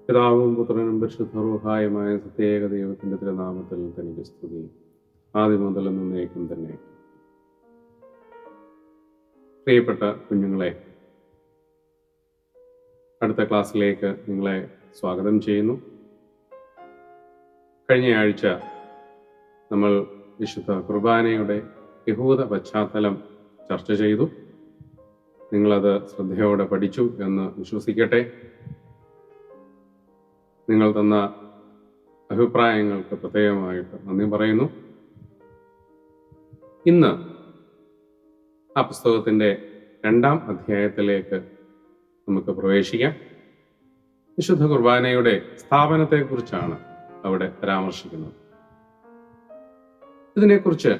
പിതാവും പുത്രനും പരിശുദ്ധ റൂഹായുമായ സത്യേക ദൈവത്തിന്റെ തിരുനാമത്തിൽ തനിക്ക് സ്തുതി ആദ്യം മുതൽ എന്നേക്കും തന്നെ. പ്രിയപ്പെട്ട കുഞ്ഞുങ്ങളെ, അടുത്ത ക്ലാസ്സിലേക്ക് നിങ്ങളെ സ്വാഗതം ചെയ്യുന്നു. കഴിഞ്ഞ ആഴ്ച നമ്മൾ വിശുദ്ധ കുർബാനയുടെ യഹൂദ പശ്ചാത്തലം ചർച്ച ചെയ്തു. നിങ്ങളത് ശ്രദ്ധയോടെ പഠിച്ചു എന്ന് വിശ്വസിക്കട്ടെ. നിങ്ങൾ തന്ന അഭിപ്രായങ്ങൾക്ക് പ്രത്യേകമായിട്ട് നന്ദി പറയുന്നു. ഇന്ന് ആ പുസ്തകത്തിൻ്റെ 2-ാം അധ്യായത്തിലേക്ക് നമുക്ക് പ്രവേശിക്കാം. വിശുദ്ധ കുർബാനയുടെ സ്ഥാപനത്തെക്കുറിച്ചാണ് അവിടെ പരാമർശിക്കുന്നത്. ഇതിനെക്കുറിച്ച്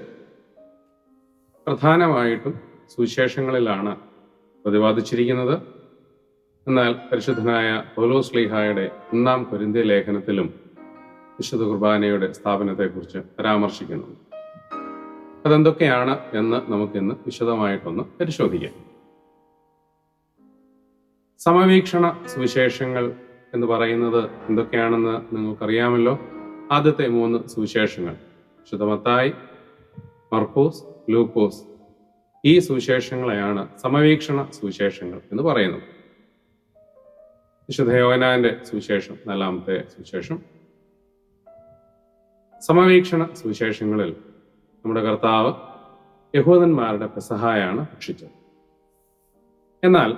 പ്രധാനമായിട്ടും സുവിശേഷങ്ങളിലാണ് പ്രതിപാദിച്ചിരിക്കുന്നത്. എന്നാൽ പരിശുദ്ധനായ പൗലോസ്ലീഹായുടെ 1-ാം കൊരിന്ത്യ ലേഖനത്തിലും വിശുദ്ധ കുർബാനയുടെ സ്ഥാപനത്തെക്കുറിച്ച് പരാമർശിക്കുന്നു. അതെന്തൊക്കെയാണ് എന്ന് നമുക്കിന്ന് വിശദമായിട്ടൊന്ന് പരിശോധിക്കാം. സമവീക്ഷണ സുവിശേഷങ്ങൾ എന്ന് പറയുന്നത് എന്തൊക്കെയാണെന്ന് നിങ്ങൾക്കറിയാമല്ലോ. ആദ്യത്തെ 3 സുവിശേഷങ്ങൾ വിശുദ്ധ മത്തായി, മർക്കോസ്, ലൂക്കോസ്, ഈ സുവിശേഷങ്ങളെയാണ് സമവീക്ഷണ സുവിശേഷങ്ങൾ എന്ന് പറയുന്നത്. വിശുദ്ധ യോഹന്നാന്റെ സുവിശേഷം 4-ാമത്തെ സുവിശേഷം. സമവീക്ഷണ സുവിശേഷങ്ങളിൽ നമ്മുടെ കർത്താവ് യഹൂദന്മാരുടെ പെസഹായാണ് ഭക്ഷിച്ചത്. എന്നാൽ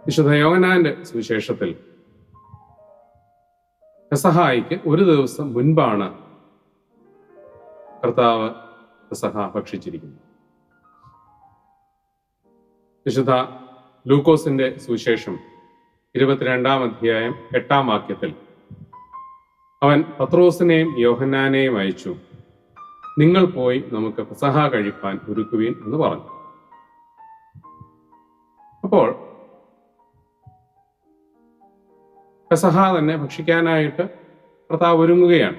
വിശുദ്ധ യോഹന്നാന്റെ സുവിശേഷത്തിൽ പെസഹായിക്ക് ഒരു ദിവസം മുൻപാണ് കർത്താവ് പെസഹ ഭക്ഷിച്ചിരിക്കുന്നത്. വിശുദ്ധ ലൂക്കോസിന്റെ സുവിശേഷം 22-ാം അധ്യായം 8-ാം വാക്യത്തിൽ അവൻ പത്രോസിനെയും യോഹന്നാനെയും അയച്ചു, നിങ്ങൾ പോയി നമുക്ക് പെസഹ കഴിപ്പാൻ ഒരുക്കുവീൻ എന്ന് പറഞ്ഞു. അപ്പോൾ പെസഹ തന്നെ ഭക്ഷിക്കാനായിട്ട് കർത്താവ് ഒരുങ്ങുകയാണ്.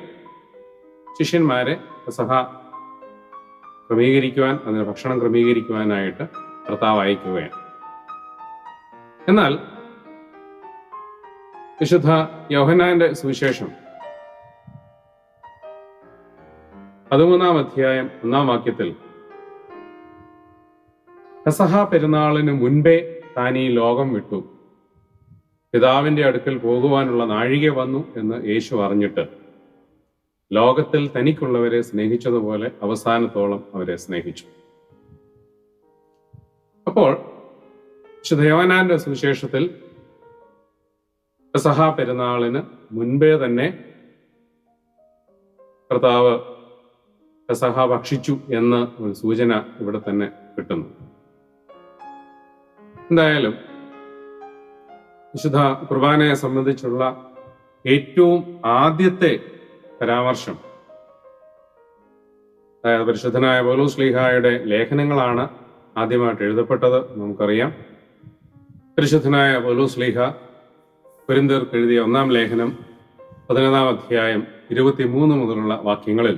ശിഷ്യന്മാരെ പെസഹ ക്രമീകരിക്കുവാൻ, അതിന് ഭക്ഷണം ക്രമീകരിക്കുവാനായിട്ട് കർത്താവ് അയക്കുകയാണ്. എന്നാൽ വിശുദ്ധ യോഹന്നാന്റെ സുവിശേഷം 13-ാം അധ്യായം 1-ാം വാക്യത്തിൽ പെസഹ പെരുന്നാളിന് മുൻപേ താൻ ഈ ലോകം വിട്ടു, പിതാവിന്റെ അടുക്കൽ പോകുവാനുള്ള നാഴിക വന്നു എന്ന് യേശു അറിഞ്ഞിട്ട് ലോകത്തിൽ തനിക്കുള്ളവരെ സ്നേഹിച്ചതുപോലെ അവസാനത്തോളം അവരെ സ്നേഹിച്ചു. അപ്പോൾ വിശുദ്ധ യോഹന്നാന്റെ സുവിശേഷത്തിൽ പെസഹ പെരുന്നാളിന് മുൻപേ തന്നെ കർത്താവ് പെസഹ ഭക്ഷിച്ചു എന്ന ഒരു സൂചന ഇവിടെ തന്നെ കിട്ടുന്നു. എന്തായാലും വിശുദ്ധ കുർബാനയെ സംബന്ധിച്ചുള്ള ഏറ്റവും ആദ്യത്തെ പരാമർശം, അതായത് പരിശുദ്ധനായ പൗലോസ്ലീഹായുടെ ലേഖനങ്ങളാണ് ആദ്യമായിട്ട് എഴുതപ്പെട്ടത്. നമുക്കറിയാം, പരിശുദ്ധനായ പൗലോസ്ലീഹ കൊരിന്ത്യർക്ക് എഴുതിയ 1-ാം ലേഖനം 11-ാം അധ്യായം 23 മുതലുള്ള വാക്യങ്ങളിൽ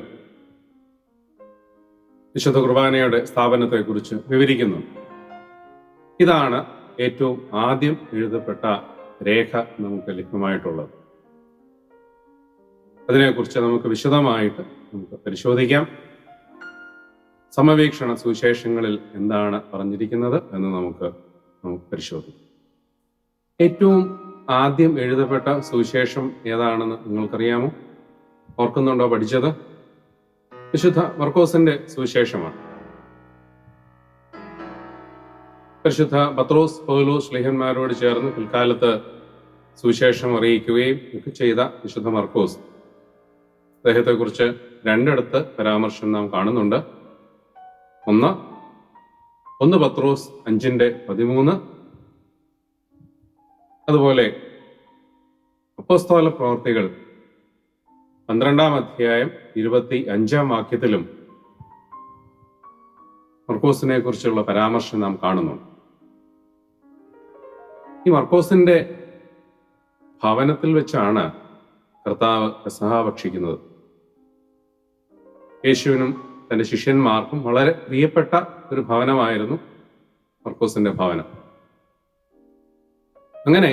വിശുദ്ധ കുർബാനയുടെ സ്ഥാപനത്തെക്കുറിച്ച് വിവരിക്കുന്നു. ഇതാണ് ഏറ്റവും ആദ്യം എഴുതപ്പെട്ട രേഖ നമുക്ക് ലഭ്യമായിട്ടുള്ളത്. അതിനെക്കുറിച്ച് നമുക്ക് വിശദമായിട്ട് നമുക്ക് പരിശോധിക്കാം. സമവീക്ഷണ സുവിശേഷങ്ങളിൽ എന്താണ് പറഞ്ഞിരിക്കുന്നത് എന്ന് നമുക്ക് പരിശോധിക്കാം. ഏറ്റവും ആദ്യം എഴുതപ്പെട്ട സുവിശേഷം ഏതാണെന്ന് നിങ്ങൾക്കറിയാമോ? ഓർക്കുന്നുണ്ടോ പഠിച്ചത്? വിശുദ്ധ മർക്കോസിന്റെ സുവിശേഷമാണ്. പരിശുദ്ധ പത്രോസ് പൗലോസ് ശ്ലീഹന്മാരോട് ചേർന്ന് പിൽക്കാലത്ത് സുവിശേഷം അറിയിക്കുകയും ഒക്കെ ചെയ്ത വിശുദ്ധ മർക്കോസ്, അദ്ദേഹത്തെക്കുറിച്ച് 2 പരാമർശം നാം കാണുന്നുണ്ട്. ഒന്ന് പത്രോസ് 5:13, അതുപോലെ അപ്പോസ്തല പ്രവർത്തികൾ 12-ാം അധ്യായം 25-ാം വാക്യത്തിലും മർക്കോസിനെ കുറിച്ചുള്ള പരാമർശം നാം കാണുന്നുണ്ട്. ഈ മർക്കോസിന്റെ ഭവനത്തിൽ വെച്ചാണ് കർത്താവ് പെസഹ ഭക്ഷിക്കുന്നത്. യേശുവിനും തൻ്റെ ശിഷ്യന്മാർക്കും വളരെ പ്രിയപ്പെട്ട ഒരു ഭവനമായിരുന്നു മർക്കോസിന്റെ ഭവനം. അങ്ങനെ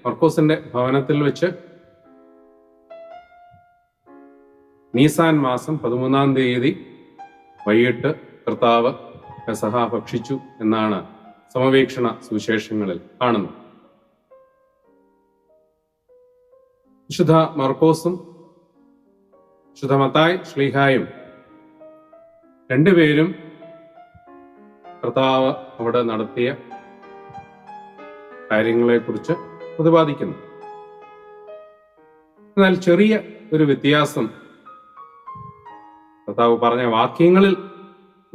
മർക്കോസിന്റെ ഭവനത്തിൽ വെച്ച് നീസാൻ മാസം 13-ാം തീയതി വൈകിട്ട് കർത്താവ് പെസഹ ഭക്ഷിച്ചു എന്നാണ് സമവീക്ഷണ സുവിശേഷങ്ങളിൽ കാണുന്നത്. വിശുദ്ധ മർക്കോസും വിശുദ്ധ മത്തായി ശ്ലീഹായും രണ്ടുപേരും കർത്താവ് അവിടെ നടത്തിയ കാര്യങ്ങളെക്കുറിച്ച് പ്രതിപാദിക്കുന്നു. എന്നാൽ ചെറിയ ഒരു വ്യത്യാസം കർത്താവ് പറഞ്ഞ വാക്യങ്ങളിൽ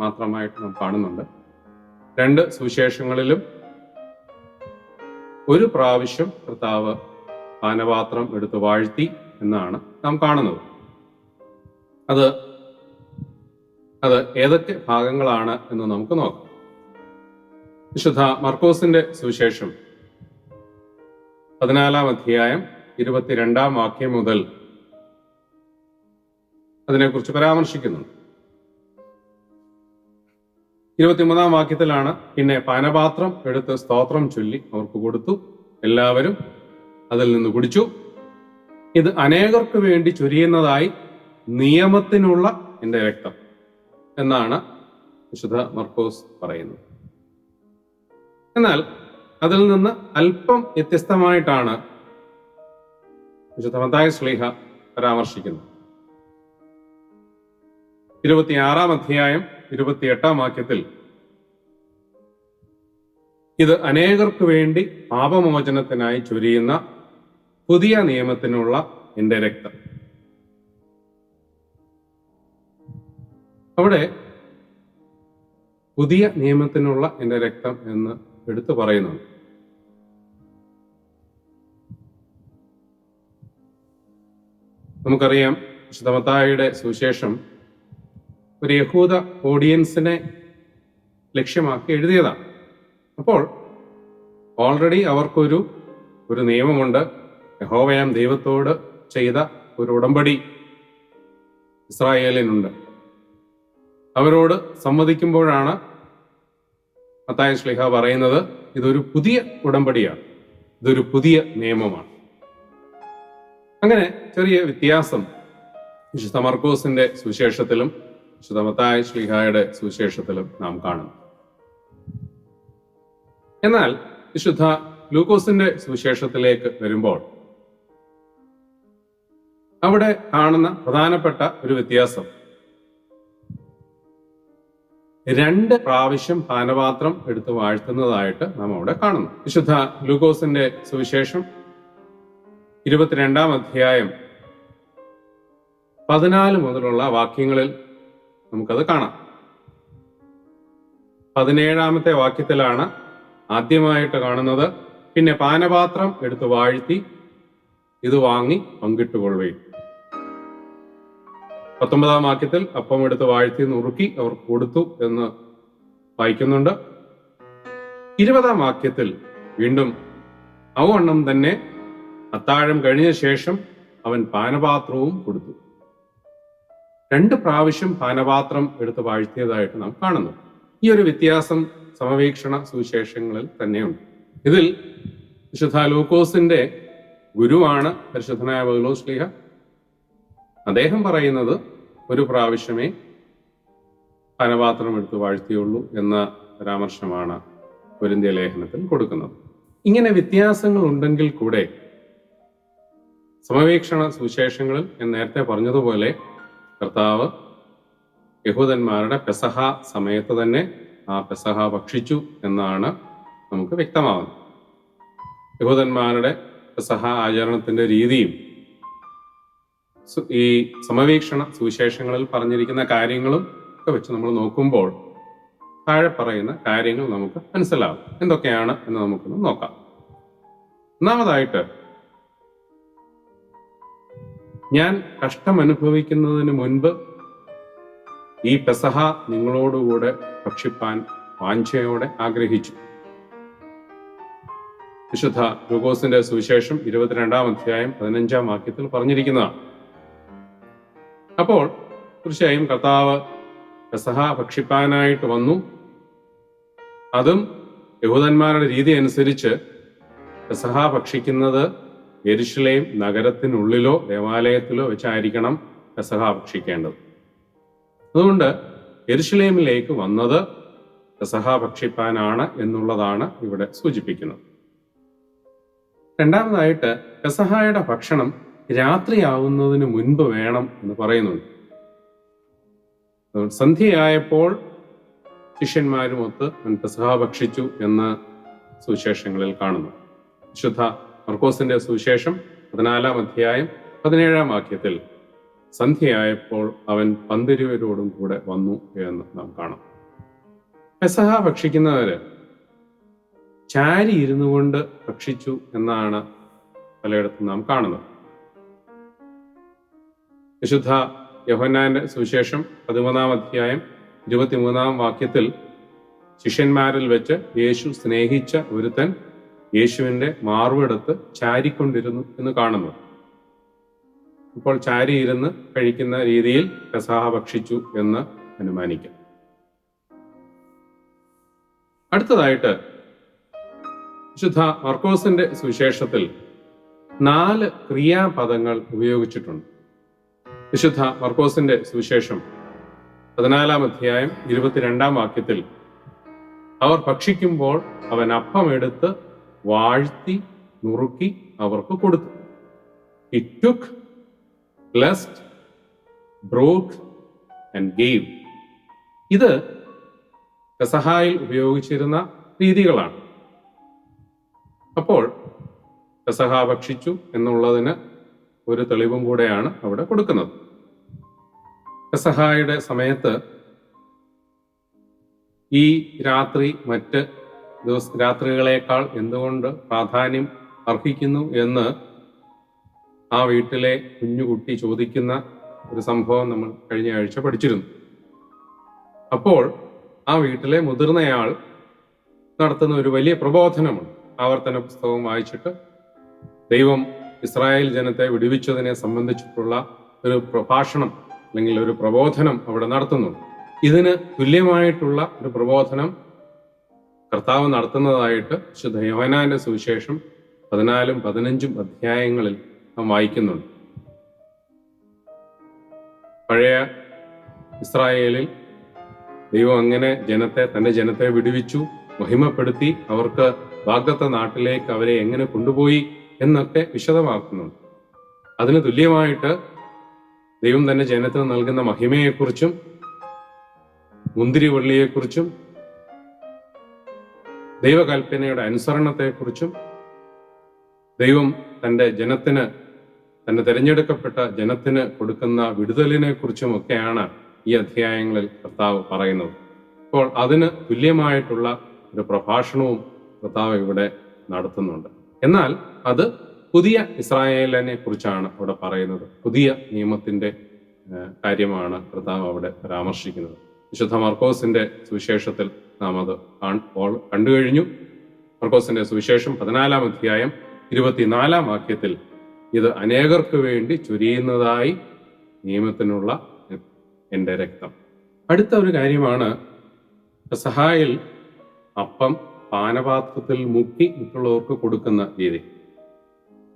മാത്രമായിട്ട് നാം കാണുന്നുണ്ട്. രണ്ട് സുവിശേഷങ്ങളിലും ഒരു പ്രാവശ്യം കർത്താവ് പാനപാത്രം എടുത്ത് വാഴ്ത്തി എന്നാണ് നാം കാണുന്നത്. അത് ഏതൊക്കെ ഭാഗങ്ങളാണ് എന്ന് നമുക്ക് നോക്കാം. വിശുദ്ധ മർക്കോസിന്റെ സുവിശേഷം 14-ാം അധ്യായം 22-ാം വാക്യം മുതൽ അതിനെക്കുറിച്ച് പരാമർശിക്കുന്നുണ്ട്. 23-ാം വാക്യത്തിലാണ്, പിന്നെ പാനപാത്രം എടുത്ത് സ്തോത്രം ചൊല്ലി അവർക്ക് കൊടുത്തു, എല്ലാവരും അതിൽ നിന്ന് കുടിച്ചു. ഇത് അനേകർക്ക് വേണ്ടി ചൊരിയുന്നതായി നിയമത്തിനുള്ള എൻ്റെ രക്തം എന്നാണ് വിശുദ്ധ മർക്കോസ് പറയുന്നത്. എന്നാൽ അതിൽ നിന്ന് അല്പം വ്യത്യസ്തമായിട്ടാണ് വിശുദ്ധ മത്തായി ശ്ലീഹ പരാമർശിക്കുന്നത്. 26-ാം അധ്യായം 28-ാം വാക്യത്തിൽ ഇത് അനേകർക്ക് വേണ്ടി പാപമോചനത്തിനായി ചൊരിയുന്ന പുതിയ നിയമത്തിനുള്ള എൻ്റെ രക്തം. അവിടെ പുതിയ നിയമത്തിനുള്ള എൻ്റെ രക്തം എന്ന് എടുത്തു പറയുന്നുണ്ട്. നമുക്കറിയാം, വിശുദ്ധ മത്തായിയുടെ സുവിശേഷം ഒരു യഹൂദ ഓഡിയൻസിനെ ലക്ഷ്യമാക്കി എഴുതിയതാണ്. അപ്പോൾ ഓൾറെഡി അവർക്കൊരു നിയമമുണ്ട്. യഹോവയാം ദൈവത്തോട് ചെയ്ത ഒരു ഉടമ്പടി ഇസ്രായേലിനുണ്ട്. അവരോട് സമ്മതിക്കുമ്പോഴാണ് മത്തായി ശ്ലീഹ പറയുന്നത്, ഇതൊരു പുതിയ ഉടമ്പടിയാണ്, ഇതൊരു പുതിയ നിയമമാണ്. അങ്ങനെ ചെറിയ വ്യത്യാസം വിശുദ്ധ മർക്കോസിന്റെ സുവിശേഷത്തിലും വിശുദ്ധ മത്തായി ശ്ലീഹായുടെ സുവിശേഷത്തിലും നാം കാണുന്നു. എന്നാൽ വിശുദ്ധ ലൂക്കോസിന്റെ സുവിശേഷത്തിലേക്ക് വരുമ്പോൾ അവിടെ കാണുന്ന പ്രധാനപ്പെട്ട ഒരു വ്യത്യാസം, 2 പ്രാവശ്യം പാനപാത്രം എടുത്ത് വാഴ്ത്തുന്നതായിട്ട് നാം അവിടെ കാണുന്നു. വിശുദ്ധ ലൂക്കോസിന്റെ സുവിശേഷം 22-ാം അധ്യായം 14 മുതലുള്ള വാക്യങ്ങളിൽ നമുക്കത് കാണാം. 17-ാമത്തെ വാക്യത്തിലാണ് ആദ്യമായിട്ട് കാണുന്നത്, പിന്നെ പാനപാത്രം എടുത്ത് വാഴ്ത്തി ഇത് വാങ്ങി പങ്കിട്ടുകൊള്ളുകയും. 19-ാം വാക്യത്തിൽ അപ്പം എടുത്ത് വാഴ്ത്തി നുറുക്കി അവർക്ക് കൊടുത്തു എന്ന് വായിക്കുന്നുണ്ട്. 20-ാം വാക്യത്തിൽ വീണ്ടും അവണ്ണം തന്നെ അത്താഴം കഴിഞ്ഞ ശേഷം അവൻ പാനപാത്രവും കൊടുത്തു. 2 പ്രാവശ്യം പാനപാത്രം എടുത്ത് വാഴ്ത്തിയതായിട്ട് നാം കാണുന്നു. ഈ ഒരു വ്യത്യാസം സമവീക്ഷണ സുവിശേഷങ്ങളിൽ തന്നെയുണ്ട്. ഇതിൽ വിശുദ്ധ ലൂക്കോസിന്റെ ഗുരുവാണ് പരിശുദ്ധനായ പൗലോസ് ശ്ലീഹ. അദ്ദേഹം പറയുന്നത് 1 പ്രാവശ്യമേ പാനപാത്രം എടുത്ത് വാഴ്ത്തിയുള്ളൂ എന്ന പരാമർശമാണ് കൊരിന്ത്യ ലേഖനത്തിൽ കൊടുക്കുന്നത്. ഇങ്ങനെ വ്യത്യാസങ്ങൾ ഉണ്ടെങ്കിൽ കൂടെ സമവീക്ഷണ സുവിശേഷങ്ങളിൽ ഞാൻ നേരത്തെ പറഞ്ഞതുപോലെ കർത്താവ് യഹൂദന്മാരുടെ പെസഹ സമയത്ത് തന്നെ ആ പെസഹ ഭക്ഷിച്ചു എന്നാണ് നമുക്ക് വ്യക്തമാവുന്നത്. യഹൂദന്മാരുടെ പെസഹ ആചരണത്തിന്റെ രീതിയും ഈ സമവീക്ഷണ സുവിശേഷങ്ങളിൽ പറഞ്ഞിരിക്കുന്ന കാര്യങ്ങളും ഒക്കെ വെച്ച് നമ്മൾ നോക്കുമ്പോൾ താഴെ പറയുന്ന കാര്യങ്ങൾ നമുക്ക് മനസ്സിലാവും. എന്തൊക്കെയാണ് എന്ന് നമുക്കൊന്ന് നോക്കാം. ഒന്നാമതായിട്ട്, ഞാൻ കഷ്ടമനുഭവിക്കുന്നതിന് മുൻപ് ഈ പെസഹ നിങ്ങളോടുകൂടെ ഭക്ഷിപ്പാൻ വാഞ്ചയോടെ ആഗ്രഹിച്ചു. വിശുദ്ധ ലൂക്കോസിന്റെ സുവിശേഷം 22-ാം അധ്യായം 15-ാം വാക്യത്തിൽ പറഞ്ഞിരിക്കുന്നതാണ്. അപ്പോൾ തീർച്ചയായും കർത്താവ് പെസഹ ഭക്ഷിപ്പാനായിട്ട് വന്നു. അതും യഹൂദന്മാരുടെ രീതി അനുസരിച്ച് പെസഹ ഭക്ഷിക്കുന്നത് യെരുശലേം നഗരത്തിനുള്ളിലോ ദേവാലയത്തിലോ വെച്ചായിരിക്കണം പെസഹ ഭക്ഷിക്കേണ്ടത്. അതുകൊണ്ട് യെരുശലേമിലേക്ക് വന്നത് പെസഹ ഭക്ഷിപ്പാനാണ് എന്നുള്ളതാണ് ഇവിടെ സൂചിപ്പിക്കുന്നത്. രണ്ടാമതായിട്ട് പെസഹായുടെ ഭക്ഷണം രാത്രിയാവുന്നതിന് മുൻപ് വേണം എന്ന് പറയുന്നുണ്ട്. സന്ധ്യയായപ്പോൾ ശിഷ്യന്മാരുമൊത്ത് പെസഹ ഭക്ഷിച്ചു എന്ന് സുവിശേഷങ്ങളിൽ കാണുന്നു. വിശുദ്ധ മർക്കോസിന്റെ സുവിശേഷം 14 അധ്യായം 17 വാക്യത്തിൽ സന്ധ്യയായപ്പോൾ അവൻ 12 പേരോടും കൂടെ വന്നു എന്ന് നാം കാണാം. പെസഹ ഭക്ഷിക്കുന്നവര് ചാരി ഇരുന്നു കൊണ്ട് ഭക്ഷിച്ചു എന്നാണ് പലയിടത്തും നാം കാണുന്നത്. വിശുദ്ധ യോഹന്നാന്റെ സുവിശേഷം 13 അധ്യായം 23 വാക്യത്തിൽ ശിഷ്യന്മാരിൽ വെച്ച് യേശു സ്നേഹിച്ച ഒരുത്തൻ യേശുവിന്റെ മാർവെടുത്ത് ചാരിക്കൊണ്ടിരുന്നു എന്ന് കാണുന്നു. ഇപ്പോൾ ചാരി ഇരുന്ന് കഴിക്കുന്ന രീതിയിൽ പെസഹ ഭക്ഷിച്ചു എന്ന് അനുമാനിക്കാം. അടുത്തതായിട്ട് വിശുദ്ധ മർക്കോസിന്റെ സുവിശേഷത്തിൽ 4 ക്രിയാപദങ്ങൾ ഉപയോഗിച്ചിട്ടുണ്ട്. വിശുദ്ധ മർക്കോസിന്റെ സുവിശേഷം 14 അധ്യായം 22 വാക്യത്തിൽ അവർ ഭക്ഷിക്കുമ്പോൾ അവൻ അപ്പമെടുത്ത് വാഴ്ത്തി നുറുക്കി അവർക്ക് കൊടുത്തു. He took, blessed, broke and gave. ഇത് പെസഹായിൽ ഉപയോഗിച്ചിരുന്ന രീതികളാണ്. അപ്പോൾ പെസഹ ഭക്ഷിച്ചു എന്നുള്ളതിന് ഒരു തെളിവും കൂടെയാണ് അവിടെ കൊടുക്കുന്നത്. പെസഹായുടെ സമയത്ത് ഈ രാത്രി മറ്റ് രാത്രികളേക്കാൾ എന്തുകൊണ്ട് പ്രാധാന്യം അർഹിക്കുന്നു എന്ന് ആ വീട്ടിലെ കുഞ്ഞുകുട്ടി ചോദിക്കുന്ന ഒരു സംഭവം നമ്മൾ കഴിഞ്ഞ ആഴ്ച പഠിച്ചിരുന്നു. അപ്പോൾ ആ വീട്ടിലെ മുതിർന്നയാൾ നടത്തുന്ന ഒരു വലിയ പ്രബോധനമാണ്. ആവർത്തന പുസ്തകം വായിച്ചിട്ട് ദൈവം ഇസ്രായേൽ ജനത്തെ വിടുവിച്ചതിനെ സംബന്ധിച്ചിട്ടുള്ള ഒരു പ്രഭാഷണം അല്ലെങ്കിൽ ഒരു പ്രബോധനം അവിടെ നടത്തുന്നുണ്ട്. ഇതിന് തുല്യമായിട്ടുള്ള ഒരു പ്രബോധനം കർത്താവ് നടത്തുന്നതായിട്ട് വിശുദ്ധ യോഹന്നാന്റെ സുവിശേഷം 14 15 അധ്യായങ്ങളിൽ നാം വായിക്കുന്നുണ്ട്. പഴയ ഇസ്രായേലിൽ ദൈവം അങ്ങനെ തന്റെ ജനത്തെ വിടുവിച്ചു, മഹിമപ്പെടുത്തി, അവർക്ക് വാഗ്ദത്ത നാട്ടിലേക്ക് അവരെ എങ്ങനെ കൊണ്ടുപോയി എന്നൊക്കെ വിശദമാക്കുന്നുണ്ട്. അതിന് തുല്യമായിട്ട് ദൈവം തന്റെ ജനത്തിന് നൽകുന്ന മഹിമയെക്കുറിച്ചും മുന്തിരിവള്ളിയെക്കുറിച്ചും ദൈവകൽപ്പനയുടെ അനുസരണത്തെക്കുറിച്ചും ദൈവം തന്റെ തിരഞ്ഞെടുക്കപ്പെട്ട ജനത്തിന് കൊടുക്കുന്ന വിടുതലിനെ കുറിച്ചും ഒക്കെയാണ് ഈ അധ്യായങ്ങളിൽ കർത്താവ് പറയുന്നത്. അപ്പോൾ അതിന് തുല്യമായിട്ടുള്ള ഒരു പ്രഭാഷണവും കർത്താവ് ഇവിടെ നടത്തുന്നുണ്ട്. എന്നാൽ അത് പുതിയ ഇസ്രായേലിനെ കുറിച്ചാണ് അവിടെ പറയുന്നത്. പുതിയ നിയമത്തിന്റെ കാര്യമാണ് കർത്താവ് അവിടെ പരാമർശിക്കുന്നത്. വിശുദ്ധ മർക്കോസിന്റെ സുവിശേഷത്തിൽ നാം അത് കണ്ടു കഴിഞ്ഞു. മർക്കോസിന്റെ സുവിശേഷം 14 അധ്യായം 24 വാക്യത്തിൽ ഇത് അനേകർക്ക് വേണ്ടി ചൊരിയുന്നതായി നിയമത്തിനുള്ള എൻ്റെ രക്തം. അടുത്ത ഒരു കാര്യമാണ് പെസഹായിൽ അപ്പം പാനപാത്രത്തിൽ മുക്കി മറ്റുള്ളവർക്ക് കൊടുക്കുന്ന രീതി.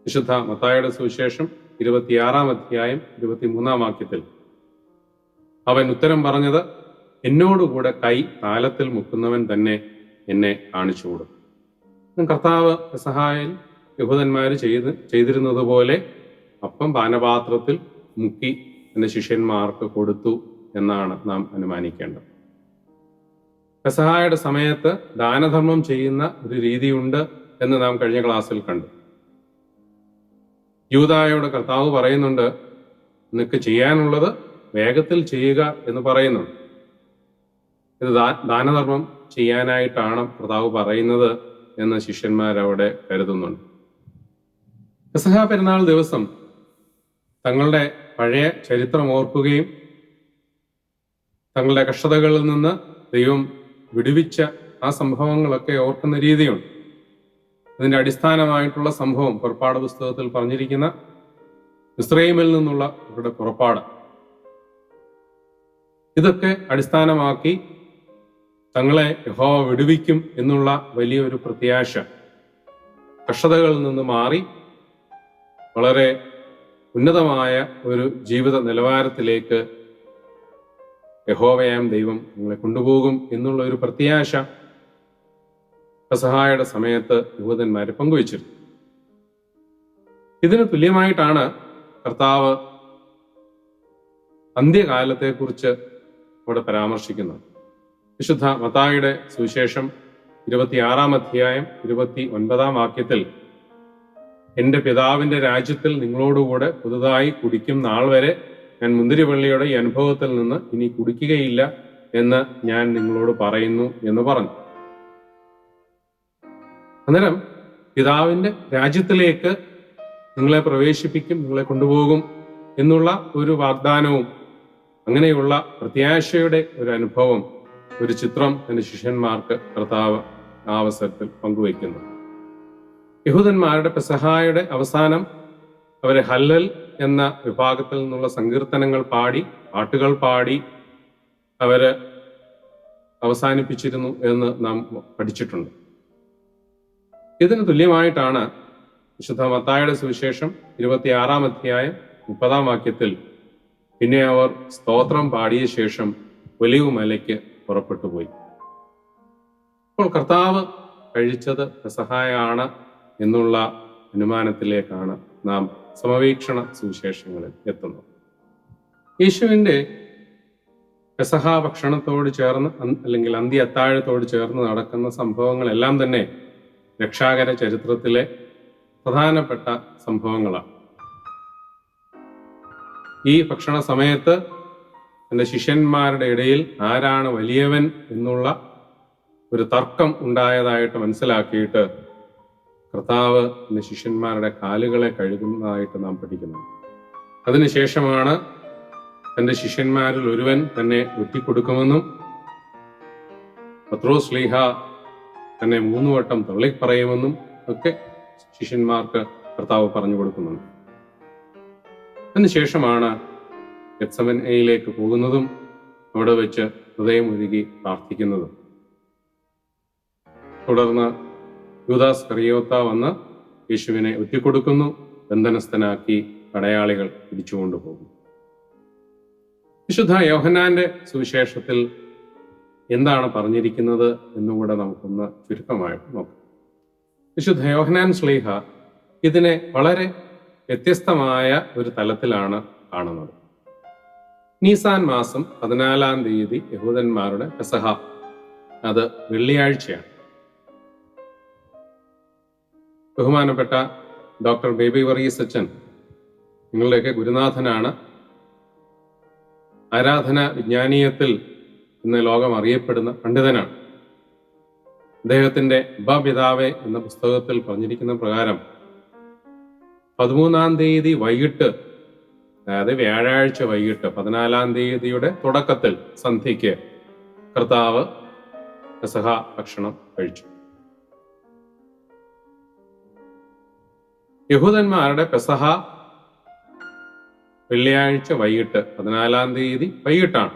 വിശുദ്ധ മത്തായിയുടെ സുവിശേഷം 26 അധ്യായം 23 വാക്യത്തിൽ അവൻ ഉത്തരം പറഞ്ഞത്, എന്നോടുകൂടെ കൈ താലത്തിൽ മുക്കുന്നവൻ തന്നെ എന്നെ കാണിച്ചു കൊടുക്കും. കർത്താവ് പെസഹായിൽ യഹൂദന്മാർ ചെയ്തിരുന്നത് പോലെ അപ്പം പാനപാത്രത്തിൽ മുക്കി തന്റെ ശിഷ്യന്മാർക്ക് കൊടുത്തു എന്നാണ് നാം അനുമാനിക്കേണ്ടത്. പെസഹായുടെ സമയത്ത് ദാനധർമ്മം ചെയ്യുന്ന ഒരു രീതിയുണ്ട് എന്ന് നാം കഴിഞ്ഞ ക്ലാസ്സിൽ കണ്ടു. യൂദായോട് കർത്താവ് പറയുന്നുണ്ട്, നിനക്ക് ചെയ്യാനുള്ളത് വേഗത്തിൽ ചെയ്യുക എന്ന് പറയുന്നുണ്ട്. ഇത് ദാനധർമ്മം ചെയ്യാനായിട്ടാണ് കർത്താവ് പറയുന്നത് എന്ന് ശിഷ്യന്മാരവിടെ കരുതുന്നുണ്ട്. പെസഹ പെരുന്നാൾ ദിവസം തങ്ങളുടെ പഴയ ചരിത്രം ഓർക്കുകയും തങ്ങളുടെ കഷ്ടതകളിൽ നിന്ന് ദൈവം വിടുവിച്ച ആ സംഭവങ്ങളൊക്കെ ഓർക്കുന്ന രീതിയുണ്ട്. ഇതിന്റെ അടിസ്ഥാനമായിട്ടുള്ള സംഭവം പുറപ്പാട് പുസ്തകത്തിൽ പറഞ്ഞിരിക്കുന്ന മിസ്രയീമിൽ നിന്നുള്ള അവരുടെ പുറപ്പാട്, ഇതൊക്കെ അടിസ്ഥാനമാക്കി തങ്ങളെ യഹോവ വിടുവിക്കും എന്നുള്ള വലിയൊരു പ്രത്യാശ കഷ്ടതകളിൽ നിന്ന് മാറി വളരെ ഉന്നതമായ ഒരു ജീവിത നിലവാരത്തിലേക്ക് യഹോവയാം ദൈവം നിങ്ങളെ കൊണ്ടുപോകും എന്നുള്ള ഒരു പ്രത്യാശ പെസഹായുടെ സമയത്ത് യഹൂദന്മാരെ പങ്കുവച്ചിരുന്നു. ഇതിന് തുല്യമായിട്ടാണ് കർത്താവ് അന്ത്യകാലത്തെക്കുറിച്ച് ഇവിടെ പരാമർശിക്കുന്നത്. വിശുദ്ധ മത്തായിയുടെ സുവിശേഷം 26 അധ്യായം 29 വാക്യത്തിൽ, എൻ്റെ പിതാവിൻ്റെ രാജ്യത്തിൽ നിങ്ങളോടുകൂടെ പുതുതായി കുടിക്കും നാൾ വരെ ഞാൻ മുന്തിരിവള്ളിയുടെ ഈ അനുഭവത്തിൽ നിന്ന് ഇനി കുടിക്കുകയില്ല എന്ന് ഞാൻ നിങ്ങളോട് പറയുന്നു എന്ന് പറഞ്ഞു. അന്നേരം പിതാവിൻ്റെ രാജ്യത്തിലേക്ക് നിങ്ങളെ പ്രവേശിപ്പിക്കും, നിങ്ങളെ കൊണ്ടുപോകും എന്നുള്ള ഒരു വാഗ്ദാനവും അങ്ങനെയുള്ള പ്രത്യാശയുടെ ഒരു അനുഭവം, ഒരു ചിത്രം തന്റെ ശിഷ്യന്മാർക്ക് കർത്താവ് ആ അവസരത്തിൽ പങ്കുവയ്ക്കുന്നു. യഹൂദന്മാരുടെ പെസഹായുടെ അവസാനം അവരെ ഹല്ലൽ എന്ന വിഭാഗത്തിൽ നിന്നുള്ള സങ്കീർത്തനങ്ങൾ പാടി, പാട്ടുകൾ പാടി അവര് അവസാനിപ്പിച്ചിരുന്നു എന്ന് നാം പഠിച്ചിട്ടുണ്ട്. ഇതിന് തുല്യമായിട്ടാണ് വിശുദ്ധ മത്തായിയുടെ സുവിശേഷം 26 അധ്യായം 30 വാക്യത്തിൽ, പിന്നെ അവർ സ്തോത്രം പാടിയ ശേഷം ഒലിവ് മലയ്ക്ക് പുറപ്പെട്ടു പോയി. അപ്പോൾ കർത്താവ് കഴിച്ചത് പെസഹായാണ് എന്നുള്ള അനുമാനത്തിലേക്കാണ് നാം സമവീക്ഷണ സുവിശേഷങ്ങളിൽ എത്തുന്നത്. യേശുവിൻ്റെ പെസഹാ ഭക്ഷണത്തോട് ചേർന്ന് അല്ലെങ്കിൽ അന്ത്യ അത്താഴത്തോട് ചേർന്ന് നടക്കുന്ന സംഭവങ്ങളെല്ലാം തന്നെ രക്ഷാകര ചരിത്രത്തിലെ പ്രധാനപ്പെട്ട സംഭവങ്ങളാണ്. ഈ ഭക്ഷണ സമയത്ത് തന്റെ ശിഷ്യന്മാരുടെ ഇടയിൽ ആരാണ് വലിയവൻ എന്നുള്ള ഒരു തർക്കം ഉണ്ടായതായിട്ട് മനസ്സിലാക്കിയിട്ട് കർത്താവ് തന്റെ ശിഷ്യന്മാരുടെ കാലുകളെ കഴുകുന്നതായിട്ട് നാം പഠിക്കുന്നു. അതിനുശേഷമാണ് തന്റെ ശിഷ്യന്മാരിൽ ഒരുവൻ തന്നെ ഒറ്റിക്കൊടുക്കുമെന്നും പത്രോസ് ശ്ലീഹ തന്നെ 3 വട്ടം തള്ളിപ്പറയുമെന്നും ഒക്കെ ശിഷ്യന്മാർക്ക് കർത്താവ് പറഞ്ഞു കൊടുക്കുന്നുണ്ട്. അതിനുശേഷമാണ് ഗെത്സമനയിലേക്ക് പോകുന്നതും അവിടെ വെച്ച് ഹൃദയമൊരുകി പ്രാർത്ഥിക്കുന്നതും. തുടർന്ന് യൂദാസ് കറിയോത്ത വന്ന് യേശുവിനെ ഒറ്റിക്കൊടുക്കുന്നു, ബന്ധനസ്ഥനാക്കി പടയാളികൾ പിടിച്ചുകൊണ്ടുപോകും. വിശുദ്ധ യോഹന്നാന്റെ സുവിശേഷത്തിൽ എന്താണ് പറഞ്ഞിരിക്കുന്നത് എന്നുകൂടെ നമുക്കൊന്ന് ചുരുക്കമായിട്ട് നോക്കാം. വിശുദ്ധ യോഹന്നാൻ ശ്ലീഹ ഇതിനെ വളരെ വ്യത്യസ്തമായ ഒരു തലത്തിലാണ് കാണുന്നത്. നീസാൻ മാസം 14 തീയതി യഹൂദന്മാരുടെ പെസഹ, അത് വെള്ളിയാഴ്ചയാണ്. ബഹുമാനപ്പെട്ട ഡോക്ടർ ബേബി വർഗീസ് അച്ഛൻ നിങ്ങളുടെയൊക്കെ ഗുരുനാഥനാണ്. ആരാധന വിജ്ഞാനീയത്തിൽ ഇന്ന് ലോകം അറിയപ്പെടുന്ന പണ്ഡിതനാണ്. അദ്ദേഹത്തിന്റെ പിതാവേ എന്ന പുസ്തകത്തിൽ പറഞ്ഞിരിക്കുന്ന പ്രകാരം 13 തീയതി വൈകിട്ട്, അതായത് വ്യാഴാഴ്ച വൈകിട്ട് 14 തീയതിയുടെ തുടക്കത്തിൽ സന്ധ്യയ്ക്ക് കർത്താവ് പെസഹ ഭക്ഷണം കഴിച്ചു. യഹൂദന്മാരുടെ പെസഹ വെള്ളിയാഴ്ച വൈകിട്ട് 14 തീയതി വൈകിട്ടാണ്.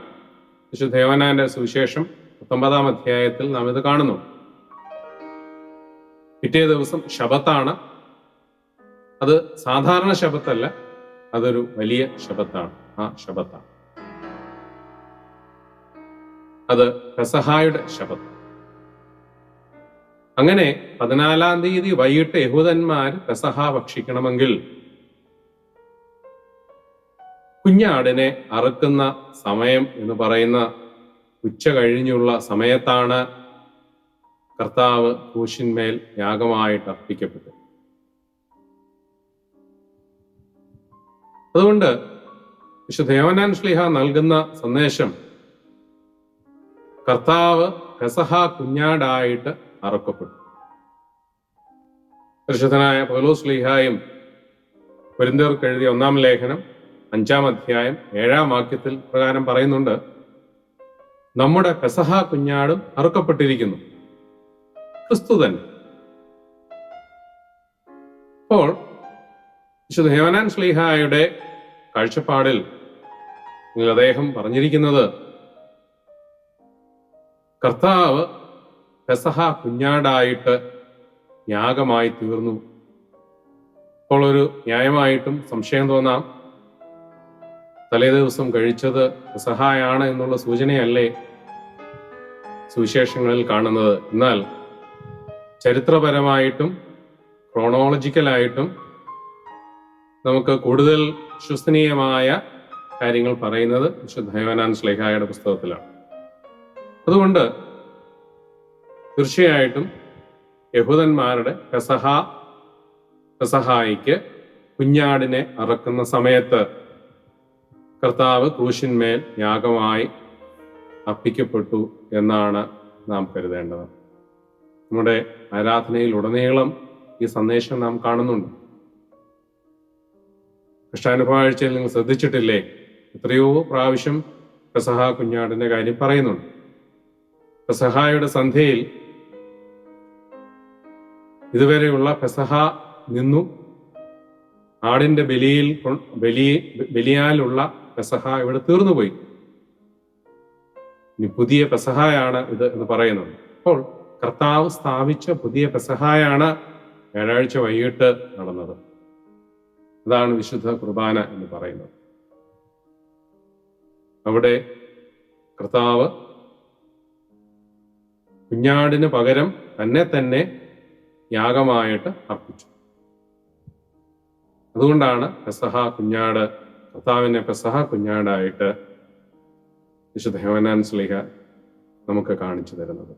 വിശുദ്ധ യോഹന്നാന്റെ സുവിശേഷം 19 അധ്യായത്തിൽ നാം ഇത് കാണുന്നു. പിറ്റേ ദിവസം ശബത്താണ്. അത് സാധാരണ ശബത്തല്ല, അതൊരു വലിയ ശബത്താണ്. ആ ശബത്താണ്, അത് പെസഹായുടെ ശബത്ത്. അങ്ങനെ 14 തീയതി വൈകിട്ട് യഹൂദന്മാർ പെസഹ ഭക്ഷിക്കണമെങ്കിൽ കുഞ്ഞാടിനെ അറുക്കുന്ന സമയം എന്ന് പറയുന്ന ഉച്ച കഴിഞ്ഞുള്ള സമയത്താണ് കർത്താവ് ക്രൂശിന്മേൽ യാഗമായിട്ട് അർപ്പിക്കപ്പെട്ടത്. അതുകൊണ്ട് വിശുദ്ധ യോഹന്നാൻ ശ്ലീഹ നൽകുന്ന സന്ദേശം കർത്താവ് പെസഹ കുഞ്ഞാടായിട്ട് അറുക്കപ്പെട്ടു. പരിശുദ്ധനായ പൗലോസ് ശ്ലീഹായും കൊരിന്ത്യർക്ക് എഴുതിയ 1-ാം ലേഖനം 5-ാം അധ്യായം 7-ാം വാക്യത്തിൽ പ്രകാരം പറയുന്നുണ്ട്, നമ്മുടെ പെസഹ കുഞ്ഞാടും അറുക്കപ്പെട്ടിരിക്കുന്നു, ക്രിസ്തു തന്നെ. അപ്പോൾ വിശുദ്ധ യോഹന്നാൻ ശ്ലീഹായുടെ കാഴ്ചപ്പാടിൽ അദ്ദേഹം പറഞ്ഞിരിക്കുന്നത് കർത്താവ് പെസഹ കുഞ്ഞാടായിട്ട് യാഗമായി തീർന്നു. അപ്പോൾ ഒരു ന്യായമായിട്ടും സംശയം തോന്നാം, തലേ ദിവസം കഴിച്ചത് പെസഹായാണ് എന്നുള്ള സൂചനയല്ലേ സുവിശേഷങ്ങളിൽ കാണുന്നത്? എന്നാൽ ചരിത്രപരമായിട്ടും ക്രോണോളജിക്കലായിട്ടും നമുക്ക് കൂടുതൽ വിശ്വസനീയമായ കാര്യങ്ങൾ പറയുന്നത് വിശുദ്ധ യോഹന്നാൻ ശ്ലീഹായുടെ പുസ്തകത്തിലാണ്. അതുകൊണ്ട് തീർച്ചയായിട്ടും യഹൂദന്മാരുടെ പെസഹായിക്ക് കുഞ്ഞാടിനെ അറക്കുന്ന സമയത്ത് കർത്താവ് ക്രൂശിന്മേൽ യാഗമായി അർപ്പിക്കപ്പെട്ടു എന്നാണ് നാം കരുതേണ്ടത്. നമ്മുടെ ആരാധനയിൽ ഉടനീളം ഈ സന്ദേശം നാം കാണുന്നുണ്ട്. കൃഷ്ണാനുഭവാഴ്ചയിൽ നിങ്ങൾ ശ്രദ്ധിച്ചിട്ടില്ലേ? എത്രയോ പ്രാവശ്യം പെസഹ കുഞ്ഞാടിന്റെ കാര്യം പറയുന്നുണ്ട്. പെസഹായുടെ സന്ധ്യയിൽ ഇതുവരെയുള്ള പെസഹ നിന്നു. ആടിന്റെ ബലിയാലുള്ള പെസഹ ഇവിടെ തീർന്നുപോയി. ഇനി പുതിയ പെസഹായാണ് ഇത് എന്ന് പറയുന്നത്. അപ്പോൾ കർത്താവ് സ്ഥാപിച്ച പുതിയ പെസഹായാണ് വ്യാഴാഴ്ച വൈകിട്ട് നടന്നത്. അതാണ് വിശുദ്ധ കുർബാന എന്ന് പറയുന്നത്. അവിടെ കർത്താവ് കുഞ്ഞാടിന് പകരം തന്നെ യാഗമായിട്ട് അർപ്പിച്ചു. അതുകൊണ്ടാണ് പെസഹ കുഞ്ഞാട്, കർത്താവിനെ പെസഹ കുഞ്ഞാടായിട്ട് വിശുദ്ധ യോഹന്നാൻ ശ്ലീഹ നമുക്ക് കാണിച്ചു തരുന്നത്.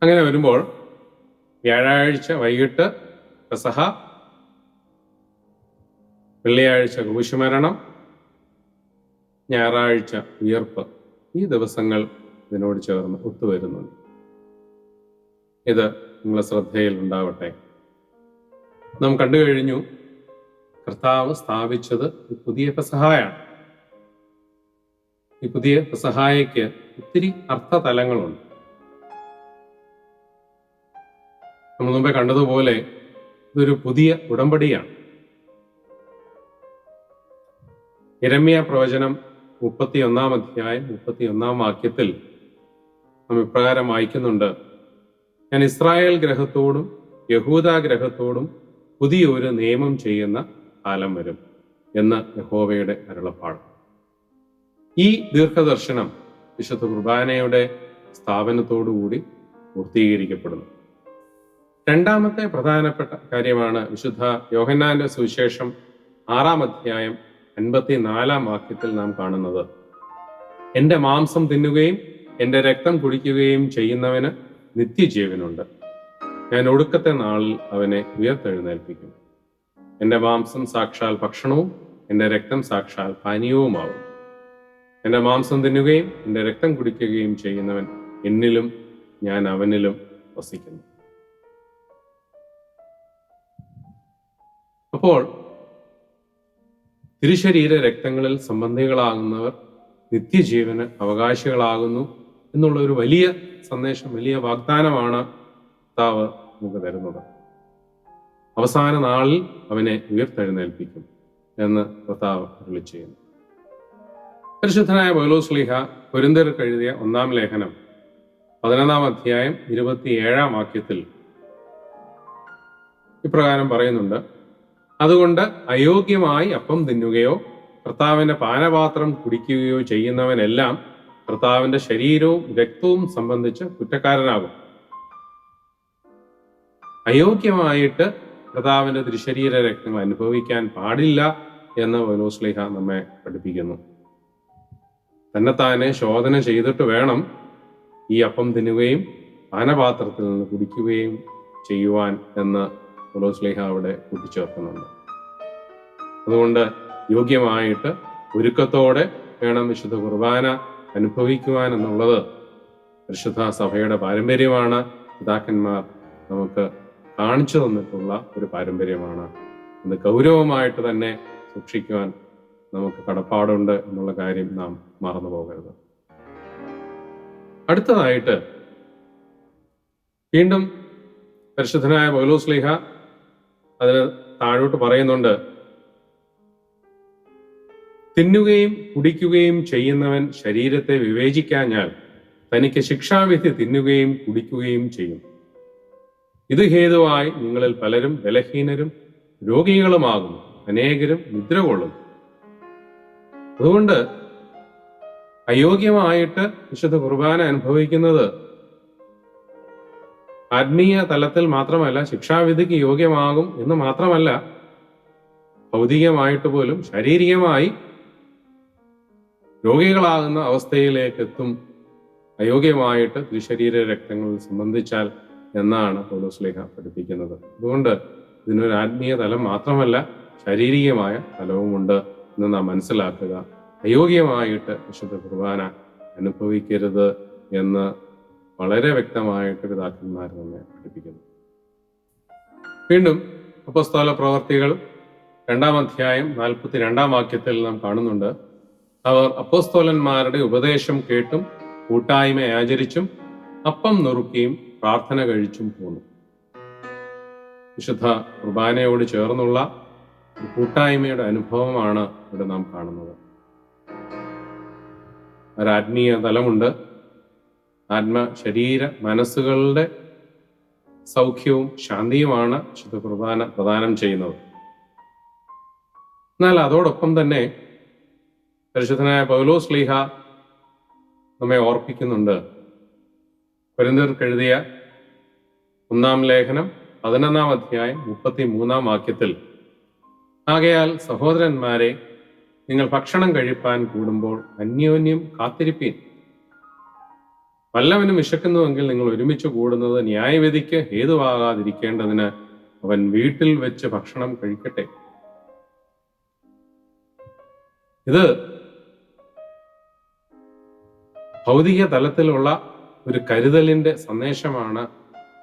അങ്ങനെ വരുമ്പോൾ വ്യാഴാഴ്ച വൈകിട്ട് പെസഹ, വെള്ളിയാഴ്ച ക്രൂശുമരണം, ഞായറാഴ്ച ഉയർപ്പ്, ഈ ദിവസങ്ങൾ ഇതിനോട് ചേർന്ന് ഒത്തുവരുന്നുണ്ട്. ഇത് നിങ്ങളുടെ ശ്രദ്ധയിൽ ഉണ്ടാവട്ടെ. നാം കണ്ടു കഴിഞ്ഞു, കർത്താവ് സ്ഥാപിച്ചത് ഈ പുതിയ പെസഹായാണ്. ഈ പുതിയ പെസഹായയ്ക്ക് ഒത്തിരി അർത്ഥതലങ്ങളുണ്ട്. നമ്മൾ മുമ്പേ കണ്ടതുപോലെ ഇതൊരു പുതിയ ഉടമ്പടിയാണ്. യിരെമ്യാ പ്രവചനം 31 അധ്യായം 31 വാക്യത്തിൽ നാം ഇപ്രകാരം വായിക്കുന്നുണ്ട്: ഞാൻ ഇസ്രായേൽ ഗ്രഹത്തോടും യഹൂദ ഗ്രഹത്തോടും പുതിയൊരു നിയമം ചെയ്യുന്ന കാലം വരും എന്ന് യഹോവയുടെ അരുളപ്പാട്. ഈ ദീർഘദർശനം വിശുദ്ധ കുർബാനയുടെ സ്ഥാപനത്തോടുകൂടി പൂർത്തീകരിക്കപ്പെടുന്നു. രണ്ടാമത്തെ പ്രധാനപ്പെട്ട കാര്യമാണ് വിശുദ്ധ യോഹന്നാന്റെ സുവിശേഷം 6 അധ്യായം 54 വാക്യത്തിൽ നാം കാണുന്നത്: എന്റെ മാംസം തിന്നുകയും എന്റെ രക്തം കുടിക്കുകയും ചെയ്യുന്നവന് നിത്യജീവനുണ്ട്. ഞാൻ ഒടുക്കത്തെ നാളിൽ അവനെ ഉയർത്തെഴുന്നേൽപ്പിക്കും. എന്റെ മാംസം സാക്ഷാൽ ഭക്ഷണവും എന്റെ രക്തം സാക്ഷാൽ പാനീയവുമാവും. എന്റെ മാംസം തിന്നുകയും എന്റെ രക്തം കുടിക്കുകയും ചെയ്യുന്നവൻ എന്നിലും ഞാൻ അവനിലും വസിക്കുന്നു. അപ്പോൾ തിരുശരീര രക്തങ്ങളിൽ സംബന്ധികളാകുന്നവർ നിത്യജീവന് അവകാശികളാകുന്നു എന്നുള്ള ഒരു വലിയ സന്ദേശം, വലിയ വാഗ്ദാനമാണ് കർത്താവ് നമുക്ക് തരുന്നത്. അവസാന നാളിൽ അവനെ ഉയർത്തെഴുന്നേൽപ്പിക്കും എന്ന് കർത്താവ് അരുളി ചെയ്യുന്നു. പരിശുദ്ധനായ പൗലോസ് ശ്ലീഹ കൊരിന്ത്യർക്ക് എഴുതിയ 1 ലേഖനം 11 അധ്യായം 27 വാക്യത്തിൽ ഇപ്രകാരം പറയുന്നുണ്ട്: അതുകൊണ്ട് അയോഗ്യമായി അപ്പം തിന്നുകയോ കർത്താവിന്റെ പാനപാത്രം കുടിക്കുകയോ ചെയ്യുന്നവനെല്ലാം കർത്താവിന്റെ ശരീരവും രക്തവും സംബന്ധിച്ച് കുറ്റക്കാരനാകും. അയോഗ്യമായിട്ട് കർത്താവിന്റെ തിരുശരീര രക്തങ്ങൾ അനുഭവിക്കാൻ പാടില്ല എന്ന് പൗലോസ് ശ്ലീഹ നമ്മെ പഠിപ്പിക്കുന്നു. തന്നെത്താനെ ശോധന ചെയ്തിട്ട് വേണം ഈ അപ്പം തിന്നുകയും പാനപാത്രത്തിൽ നിന്ന് കുടിക്കുകയും ചെയ്യുവാൻ എന്ന് പൗലോസ് ശ്ലീഹ അവിടെ കൂട്ടിച്ചേർക്കുന്നുണ്ട്. അതുകൊണ്ട് യോഗ്യമായിട്ട് ഒരുക്കത്തോടെ വേണം വിശുദ്ധ കുർബാന അനുഭവിക്കുവാൻ എന്നുള്ളത് പരിശുദ്ധ സഭയുടെ പാരമ്പര്യമാണ്. പിതാക്കന്മാർ നമുക്ക് കാണിച്ചു തന്നിട്ടുള്ള ഒരു പാരമ്പര്യമാണ്. അത് ഗൗരവമായിട്ട് തന്നെ സൂക്ഷിക്കുവാൻ നമുക്ക് കടപ്പാടുണ്ട് എന്നുള്ള കാര്യം നാം മറന്നു പോകരുത്. അടുത്തതായിട്ട് വീണ്ടും പരിശുദ്ധനായ പൗലോസ് ശ്ലീഹ അതിന് താഴോട്ട് പറയുന്നുണ്ട്: തിന്നുകയും കുടിക്കുകയും ചെയ്യുന്നവൻ ശരീരത്തെ വിവേചിക്കാഞ്ഞാൽ തനിക്ക് ശിക്ഷാവിധി തിന്നുകയും കുടിക്കുകയും ചെയ്യും. ഇത് ഹേതുവായി നിങ്ങളിൽ പലരും ബലഹീനരും രോഗികളുമാകുന്നു, അനേകരും നിദ്ര കൊള്ളുന്നു. അതുകൊണ്ട് അയോഗ്യമായിട്ട് വിശുദ്ധ കുർബാന അനുഭവിക്കുന്നത് ആത്മീയ തലത്തിൽ മാത്രമല്ല, ശിക്ഷാവിധിക്ക് യോഗ്യമാകും എന്ന് മാത്രമല്ല, ഭൗതികമായിട്ട് പോലും ശാരീരികമായി രോഗികളാകുന്ന അവസ്ഥയിലേക്ക് എത്തും അയോഗ്യമായിട്ട് തിരുശരീര രക്തങ്ങളിൽ സംബന്ധിച്ചാൽ എന്നാണ് പൗലോസ്ലീഹ പഠിപ്പിക്കുന്നത്. അതുകൊണ്ട് ഇതിനൊരു ആത്മീയ തലം മാത്രമല്ല, ശാരീരികമായ തലവുമുണ്ട് എന്ന് നാം മനസ്സിലാക്കുക. അയോഗ്യമായിട്ട് വിശുദ്ധ കുർബാന അനുഭവിക്കരുത് എന്ന് വളരെ വ്യക്തമായിട്ട് പിതാക്കന്മാർ നമ്മെ പഠിപ്പിക്കുന്നു. വീണ്ടും അപ്പോസ്തല പ്രവർത്തികൾ 2-ാം അധ്യായം 42-ാം വാക്യത്തിൽ നാം കാണുന്നുണ്ട്, അവർ അപ്പോസ്തോലന്മാരുടെ ഉപദേശം കേട്ടും കൂട്ടായ്മ ആചരിച്ചും അപ്പം നുറുക്കിയും പ്രാർത്ഥന കഴിച്ചും പോന്നു. വിശുദ്ധ കുർബാനയോട് ചേർന്നുള്ള ഒരു കൂട്ടായ്മയുടെ അനുഭവമാണ് ഇവിടെ നാം കാണുന്നത്. ഒരാത്മീയ തലമുണ്ട്. ആത്മ ശരീര മനസ്സുകളുടെ സൗഖ്യവും ശാന്തിയുമാണ് വിശുദ്ധ കുർബാന പ്രദാനം ചെയ്യുന്നത്. എന്നാൽ അതോടൊപ്പം തന്നെ പരിശുദ്ധനായ പൗലോസ്ലീഹ നമ്മെ ഓർപ്പിക്കുന്നുണ്ട്. കൊരിന്ത്യർക്ക് എഴുതിയ 1-ാം ലേഖനം 11-ാം അധ്യായം 33-ാം വാക്യത്തിൽ, ആകയാൽ സഹോദരന്മാരെ, നിങ്ങൾ ഭക്ഷണം കഴിപ്പാൻ കൂടുമ്പോൾ അന്യോന്യം കാത്തിരിപ്പീൻ. വല്ലവനും വിശക്കുന്നുവെങ്കിൽ നിങ്ങൾ ഒരുമിച്ച് കൂടുന്നത് ന്യായവിധിക്ക് ഹേതുവാകാതിരിക്കേണ്ടതിന് അവൻ വീട്ടിൽ വെച്ച് ഭക്ഷണം കഴിക്കട്ടെ. ഇത് ഭൗതിക തലത്തിലുള്ള ഒരു കരുതലിന്റെ സന്ദേശമാണ്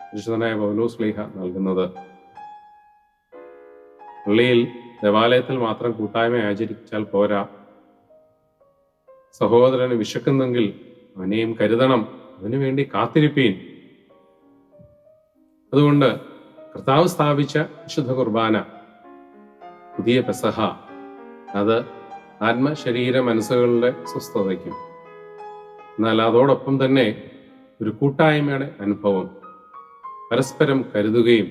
വിശുദ്ധനായ പൗലോസ്ലീഹ നൽകുന്നത്. പള്ളിയിൽ ദേവാലയത്തിൽ മാത്രം കൂട്ടായ്മ ആചരിച്ചാൽ പോരാ. സഹോദരന് വിശക്കുന്നെങ്കിൽ അവനെയും കരുതണം, അവന് വേണ്ടി കാത്തിരിപ്പീൻ. അതുകൊണ്ട് കർത്താവ് സ്ഥാപിച്ച വിശുദ്ധ കുർബാന, പുതിയ പെസഹ, അത് ആത്മശരീര മനസ്സുകളുടെ സ്വസ്ഥതയ്ക്കും, എന്നാൽ അതോടൊപ്പം തന്നെ ഒരു കൂട്ടായ്മയുടെ അനുഭവം, പരസ്പരം കരുതുകയും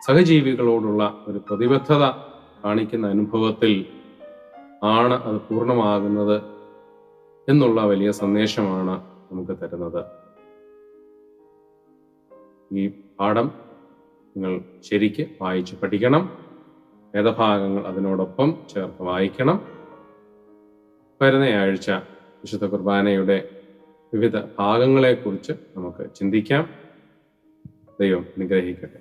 സഹജീവികളോടുള്ള ഒരു പ്രതിബദ്ധത കാണിക്കുന്ന അനുഭവത്തിൽ ആണ് അത് പൂർണ്ണമാകുന്നത് എന്നുള്ള വലിയ സന്ദേശമാണ് നമുക്ക് തരുന്നത്. ഈ പാഠം നിങ്ങൾ ശരിക്ക് വായിച്ച് പഠിക്കണം. വേദഭാഗങ്ങൾ അതിനോടൊപ്പം ചേർത്ത് വായിക്കണം. വരുന്ന ആഴ്ച വിശുദ്ധ കുർബാനയുടെ വിവിധ ഭാഗങ്ങളെക്കുറിച്ച് നമുക്ക് ചിന്തിക്കാം. ദൈവം അനുഗ്രഹിക്കട്ടെ.